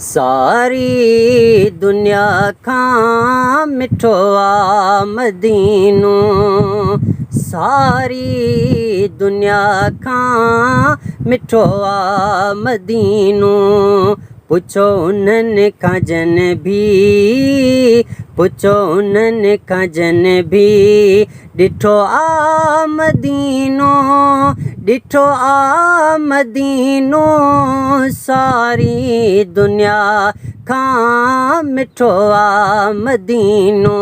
सारी दुनिया खां मिठो आ मदीनो। सारी दुनिया खां मिठो आ मदीनो। पुछो उन्हनि खां जन भी, पुछो उन्हनि खां जन भी ॾिठो आ मदीनो, ॾिठो आ मदीनो। सारी दुनिया खां मिठो आ मदीनो।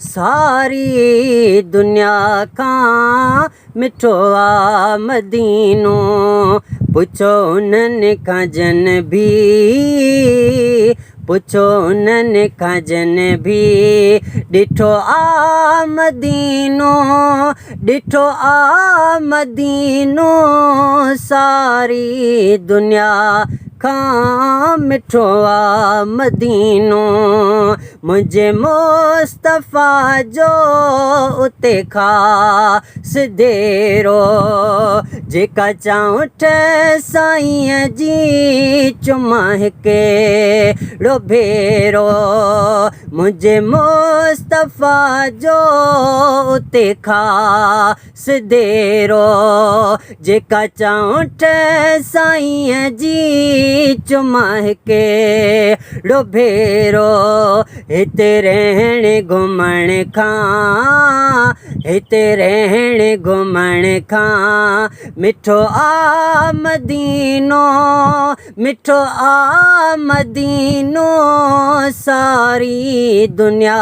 सारी दुनिया खां मिठो आ मदीनो। पुछो उन्हनि खां जन भी, पुछो उन्हनि खां जन भी ॾिठो आ मदीनो, ॾिठो आ मदीनो। सारी दुनिया खां मिठो आ मदीनो। मुंहिंजे मुस्तफ़ा जो उते ख़ासि देरो, जेका चाऊंठ साईंअ जी चुमा हिकिड़ो भेरो। मुंहिंजे मुस्तफ़ा जो उते ख़ासि देरो, जेका चाऊंठ साईंअ जी चुमा हिकिड़ो भेरो। हिते रहण घुमण खां, हिते रहण घुमण खां मिठो आ मदीनो, मिठो आ मदीनो। सारी दुनिया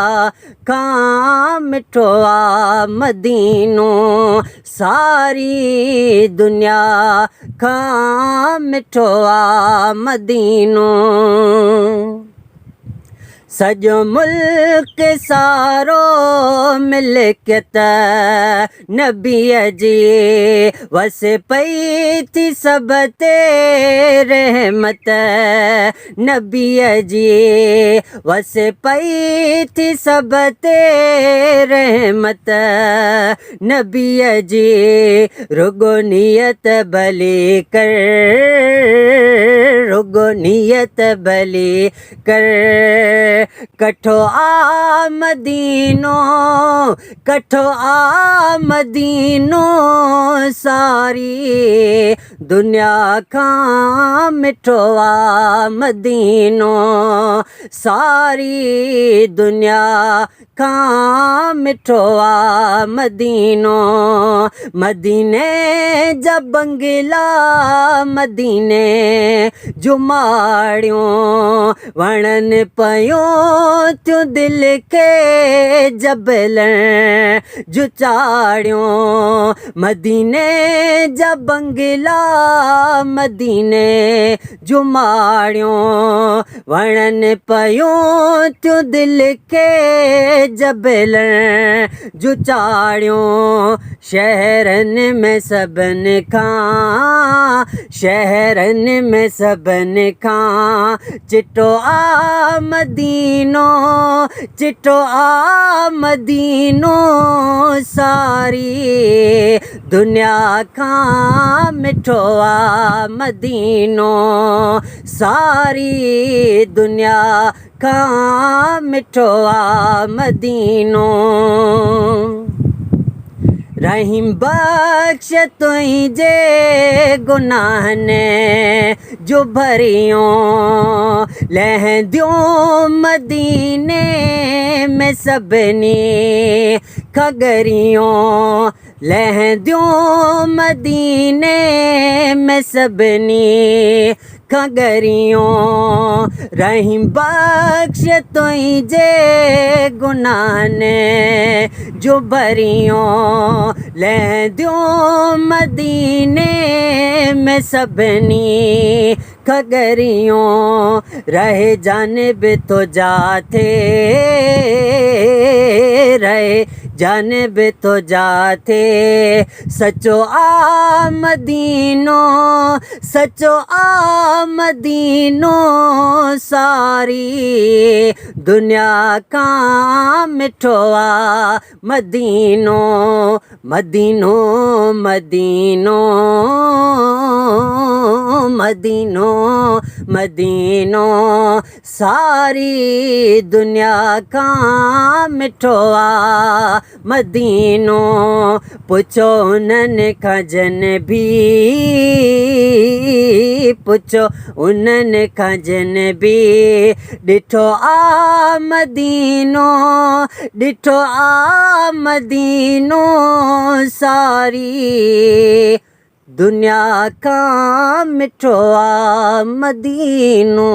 खां मिठो आ मदीनो। सारी दुनिया खां मिठो आ मदीनो। सॼो मुल्क सारो मिल्कियत नबीअ जी, वसे पई थी सभ ते रहमत नबीअ जी, वसे पई थी सभ ते रहमत नबीअ जी। रुगो नियत भली कर, रुगो नियत भली कर, कठो आ मदीनो, कठो आ मदीनो। सारी दुनिया खां मिठो आ मदीनो। सारी दुनिया खां मिठो आ मदीनो। मदीने जा बंगला, मदीने जूं माड़ियूं वणनि पयूं थियूं दिलि खे जबल जूं चाड़ियूं। मदीने जा बंगला, मदीने जूं माड़ियूं वणनि पयूं थियूं दिलि खे जबल जूं चाड़ियूं। शहरनि में सभिनि खां, शहरनि में सभिनि खां चिटो आ मदीनो, चिटो आ मदीनो। सारी दुनिया खां मिठो आ मदीनो। सारी दुनिया खां मिठो आ मदीनो। रहीम बख्श तुंहिंजे गुनाहनि जो भरियूं लहंदियूं मदीने में सभिनी खगरियूं, लहंदियूं मदीने में सभिनी खगरियूं। रहीम बख्श तुंहिंजे गुनाहनि जो भरियूं लहंदियूं मदीने में सभिनी खगरियूं। रहे जानिब तो जाते, रहे जानब तो जाते सचो आ मदीनो सचो आ मदीनो सारी दुनिया का मिठोआ मदीनो मदीनो मदीनो मदीनो मदीनो सारी दुनिया का मिठोआ मदीनो पुछो उन्हनि खां जन भी पुछो उन्हनि खां जन भी ॾिठो आ मदीनो ॾिठो आ मदीनो सारी दुनिया का मिठो आ मदीनो